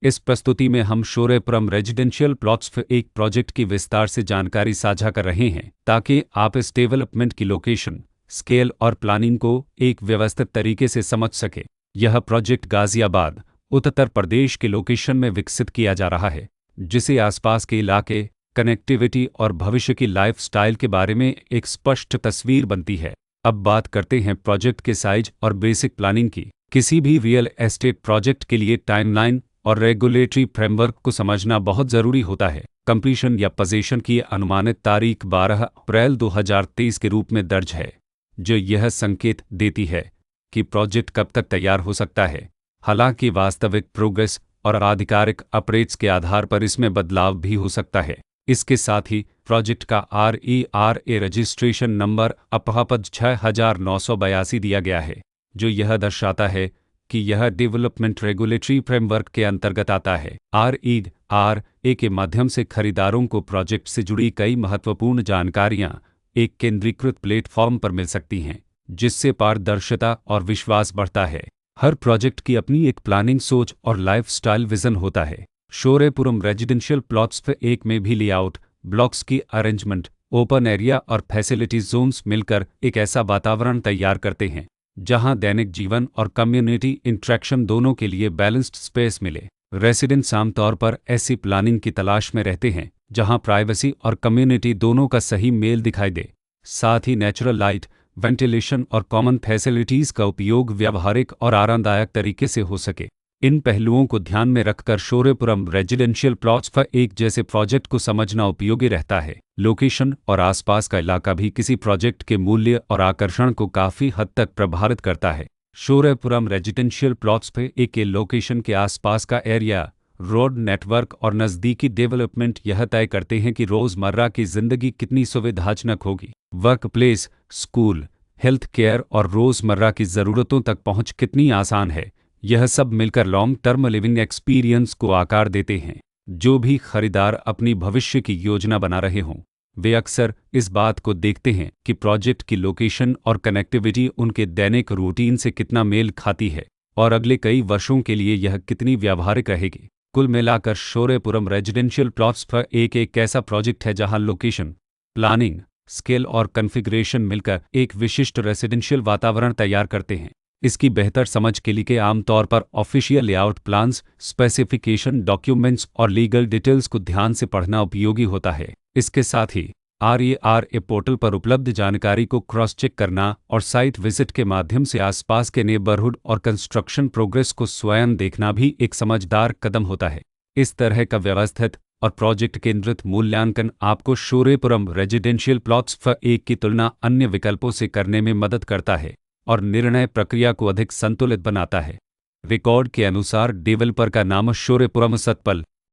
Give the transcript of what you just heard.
इस प्रस्तुति में हम शोरेपुरम रेजिडेंशियल प्लॉट्स फ एक प्रोजेक्ट की विस्तार से जानकारी साझा कर रहे हैं ताकि आप इस डेवलपमेंट की लोकेशन, स्केल और प्लानिंग को एक व्यवस्थित तरीके से समझ सके। यह प्रोजेक्ट गाजियाबाद, उत्तर प्रदेश के लोकेशन में विकसित किया जा रहा है, जिसे आसपास के इलाके, कनेक्टिविटी और भविष्य की लाइफस्टाइल के बारे में एक स्पष्ट तस्वीर बनती है। अब बात करते हैं प्रोजेक्ट के साइज और बेसिक प्लानिंग की। किसी भी रियल एस्टेट प्रोजेक्ट के लिए टाइमलाइन और रेगुलेटरी फ्रेमवर्क को समझना बहुत ज़रूरी होता है। कंप्लीशन या पोजीशन की अनुमानित तारीख 12 अप्रैल 2023 के रूप में दर्ज है, जो यह संकेत देती है कि प्रोजेक्ट कब तक तैयार हो सकता है। हालांकि वास्तविक प्रोग्रेस और आधिकारिक अपडेट्स के आधार पर इसमें बदलाव भी हो सकता है। इसके साथ ही प्रोजेक्ट का RERA रजिस्ट्रेशन नंबर अपहापद 6982 दिया गया है, जो यह दर्शाता है कि यह डेवलपमेंट रेगुलेटरी फ्रेमवर्क के अंतर्गत आता है। RERA के माध्यम से खरीदारों को प्रोजेक्ट से जुड़ी कई महत्वपूर्ण जानकारियां एक केंद्रीकृत प्लेटफॉर्म पर मिल सकती हैं, जिससे पारदर्शिता और विश्वास बढ़ता है। हर प्रोजेक्ट की अपनी एक प्लानिंग सोच और लाइफस्टाइल विजन होता है। शोरेपुरम रेजिडेंशियल प्लॉट्स फ एक में भी लेआउट, ब्लॉक्स की अरेंजमेंट, ओपन एरिया और फैसिलिटी जोन्स मिलकर एक ऐसा वातावरण तैयार करते हैं जहां दैनिक जीवन और कम्युनिटी इंटरेक्शन दोनों के लिए बैलेंस्ड स्पेस मिले। रेसिडेंट्स आमतौर पर ऐसी प्लानिंग की तलाश में रहते हैं जहां प्राइवेसी और कम्युनिटी दोनों का सही मेल दिखाई दे। साथ ही नेचुरल लाइट, वेंटिलेशन और कॉमन फैसिलिटीज़ का उपयोग व्यावहारिक और आरामदायक तरीके से हो सके। इन पहलुओं को ध्यान में रखकर शोरेपुरम रेजिडेंशियल प्लॉट्स फ एक जैसे प्रोजेक्ट को समझना उपयोगी रहता है। लोकेशन और आसपास का इलाका भी किसी प्रोजेक्ट के मूल्य और आकर्षण को काफ़ी हद तक प्रभावित करता है। शोरेपुरम रेजिडेंशियल प्लॉट्स फ एक के लोकेशन के आसपास का एरिया, रोड नेटवर्क और नज़दीकी डेवलपमेंट यह तय करते हैं कि रोज़मर्रा की ज़िंदगी कितनी सुविधाजनक होगी। Work place, school, health care और रोज़मर्रा की ज़रूरतों तक पहुँच कितनी आसान है। यह सब मिलकर लॉन्ग टर्म लिविंग एक्सपीरियंस को आकार देते हैं। जो भी खरीदार अपनी भविष्य की योजना बना रहे हों, वे अक्सर इस बात को देखते हैं कि प्रोजेक्ट की लोकेशन और कनेक्टिविटी उनके दैनिक रूटीन से कितना मेल खाती है और अगले कई वर्षों के लिए यह कितनी व्यावहारिक रहेगी। कुल मिलाकर शोरेपुरम रेजिडेंशियल प्लॉट्स फ एक ऐसा प्रोजेक्ट है जहां लोकेशन, प्लानिंग, स्केल और कॉन्फ़िगरेशन मिलकर एक विशिष्ट रेजिडेंशियल वातावरण तैयार करते हैं। इसकी बेहतर समझ के लिए आमतौर पर official layout plans, specification documents और लीगल डिटेल्स को ध्यान से पढ़ना उपयोगी होता है। इसके साथ ही RERA पोर्टल पर उपलब्ध जानकारी को क्रॉस चेक करना और साइट विजिट के माध्यम से आसपास के नेबरहुड और कंस्ट्रक्शन प्रोग्रेस को स्वयं देखना भी एक समझदार कदम होता है। इस तरह का व्यवस्थित और प्रोजेक्ट केंद्रित मूल्यांकन आपको शोरेपुरम रेजिडेंशियल प्लॉट्स फ एक की तुलना अन्य विकल्पों से करने में मदद करता है और निर्णय प्रक्रिया को अधिक संतुलित बनाता है। रिकॉर्ड के अनुसार डेवलपर का नाम शोरेपुरम सतपल